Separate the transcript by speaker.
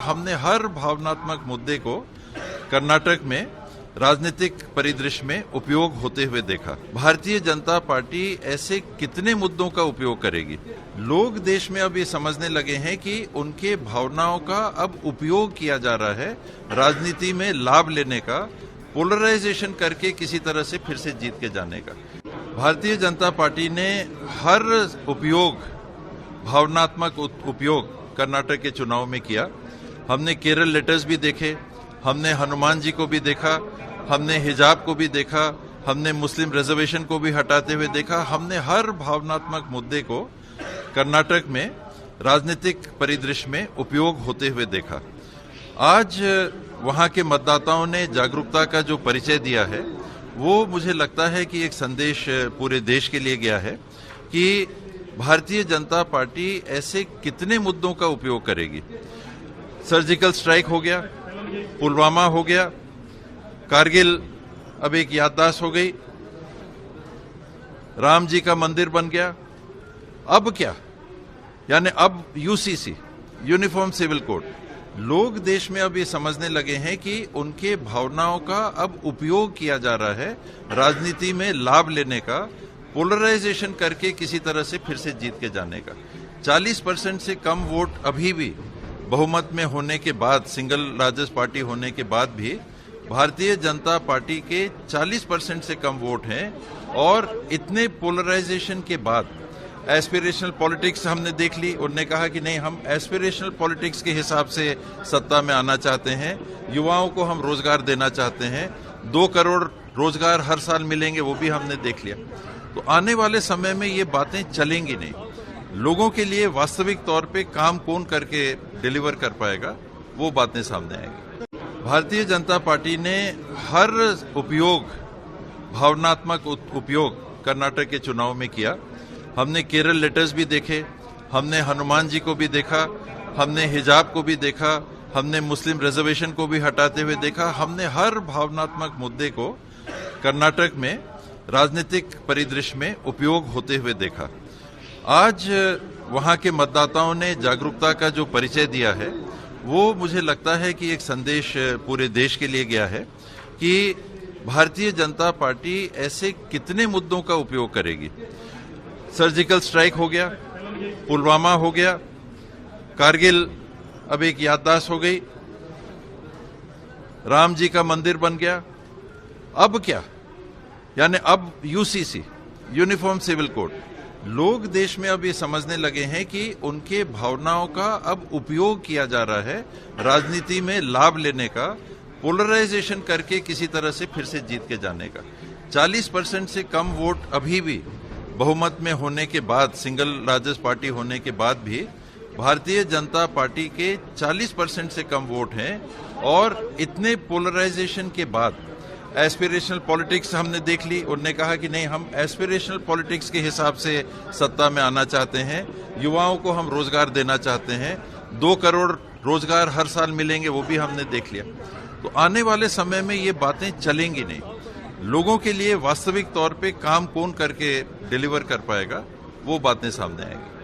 Speaker 1: हमने हर भावनात्मक मुद्दे को कर्नाटक में राजनीतिक परिदृश्य में उपयोग होते हुए देखा। भारतीय जनता पार्टी ऐसे कितने मुद्दों का उपयोग करेगी? लोग देश में अब ये समझने लगे हैं कि उनके भावनाओं का अब उपयोग किया जा रहा है राजनीति में लाभ लेने का, पोलराइजेशन करके किसी तरह से फिर से जीत के जाने का। भारतीय जनता पार्टी ने हर भावनात्मक उपयोग कर्नाटक के चुनाव में किया। हमने केरल लेटर्स भी देखे, हमने हनुमान जी को भी देखा, हमने हिजाब को भी देखा, हमने मुस्लिम रिजर्वेशन को भी हटाते हुए देखा। हमने हर भावनात्मक मुद्दे को कर्नाटक में राजनीतिक परिदृश्य में उपयोग होते हुए देखा। आज वहां के मतदाताओं ने जागरूकता का जो परिचय दिया है, वो मुझे लगता है कि एक संदेश पूरे देश के लिए गया है कि भारतीय जनता पार्टी ऐसे कितने मुद्दों का उपयोग करेगी। सर्जिकल स्ट्राइक हो गया, पुलवामा हो गया, कारगिल अब एक याददाश्त हो गई, राम जी का मंदिर बन गया। अब क्या? यानी अब यूसीसी, यूनिफॉर्म सिविल कोड। लोग देश में अब ये समझने लगे हैं कि उनके भावनाओं का अब उपयोग किया जा रहा है राजनीति में लाभ लेने का, पोलराइजेशन करके किसी तरह से फिर से जीत के जाने का। 40% से कम वोट अभी भी बहुमत में होने के बाद, सिंगल लार्जेस्ट पार्टी होने के बाद भी भारतीय जनता पार्टी के 40% से कम वोट हैं। और इतने पोलराइजेशन के बाद एस्पिरेशनल पॉलिटिक्स हमने देख ली। उन्होंने कहा कि नहीं, हम एस्पिरेशनल पॉलिटिक्स के हिसाब से सत्ता में आना चाहते हैं, युवाओं को हम रोजगार देना चाहते हैं, 2 करोड़ रोजगार हर साल मिलेंगे, वो भी हमने देख लिया। तो आने वाले समय में ये बातें चलेंगी नहीं। लोगों के लिए वास्तविक तौर पे काम कौन करके डिलीवर कर पाएगा, वो बातें सामने आएंगी। भारतीय जनता पार्टी ने हर भावनात्मक उपयोग कर्नाटक के चुनाव में किया। हमने केरल लेटर्स भी देखे, हमने हनुमान जी को भी देखा, हमने हिजाब को भी देखा, हमने मुस्लिम रिजर्वेशन को भी हटाते हुए देखा। हमने हर भावनात्मक मुद्दे को कर्नाटक में राजनीतिक परिदृश्य में उपयोग होते हुए देखा। आज वहां के मतदाताओं ने जागरूकता का जो परिचय दिया है, वो मुझे लगता है कि एक संदेश पूरे देश के लिए गया है कि भारतीय जनता पार्टी ऐसे कितने मुद्दों का उपयोग करेगी। सर्जिकल स्ट्राइक हो गया, पुलवामा हो गया, कारगिल अब एक याददाश्त हो गई, राम जी का मंदिर बन गया। अब क्या? यानी अब यूसीसी, यूनिफॉर्म सिविल कोड। लोग देश में अब ये समझने लगे हैं कि उनके भावनाओं का अब उपयोग किया जा रहा है राजनीति में लाभ लेने का, पोलराइजेशन करके किसी तरह से फिर से जीत के जाने का। 40% से कम वोट अभी भी बहुमत में होने के बाद, सिंगल लार्जेस्ट पार्टी होने के बाद भी भारतीय जनता पार्टी के 40% से कम वोट हैं। और इतने पोलराइजेशन के बाद एस्पिरेशनल पॉलिटिक्स हमने देख ली। उन्होंने कहा कि नहीं, हम एस्पिरेशनल पॉलिटिक्स के हिसाब से सत्ता में आना चाहते हैं, युवाओं को हम रोजगार देना चाहते हैं, 2 करोड़ रोजगार हर साल मिलेंगे, वो भी हमने देख लिया। तो आने वाले समय में ये बातें चलेंगी नहीं। लोगों के लिए वास्तविक तौर पे काम कौन करके डिलीवर कर पाएगा, वो बातें सामने आएंगी।